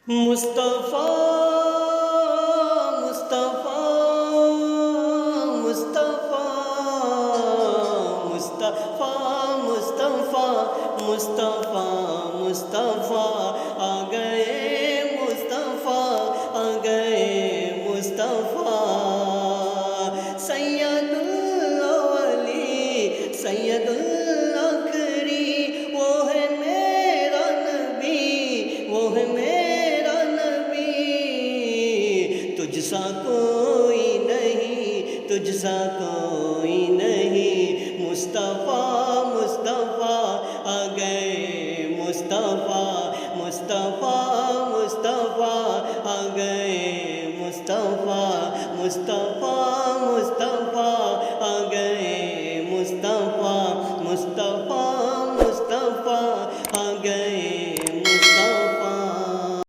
مصطفیٰ مصطفیٰ مصطفیٰ مصطفیٰ مصطفیٰ مصطفیٰ مصطفیٰ آ گئے مصطفیٰ آ گئے مصطفیٰ سید الاولی سید الاخری وہ ہے میرا نبی وہ ہے میرا نبی تجھ سا کوئی نہیں تجھ سا کوئی نہیں مصطفیٰ مصطفیٰ آ گئے مصطفیٰ مصطفیٰ مصطفیٰ آ گئے مصطفیٰ مصطفیٰ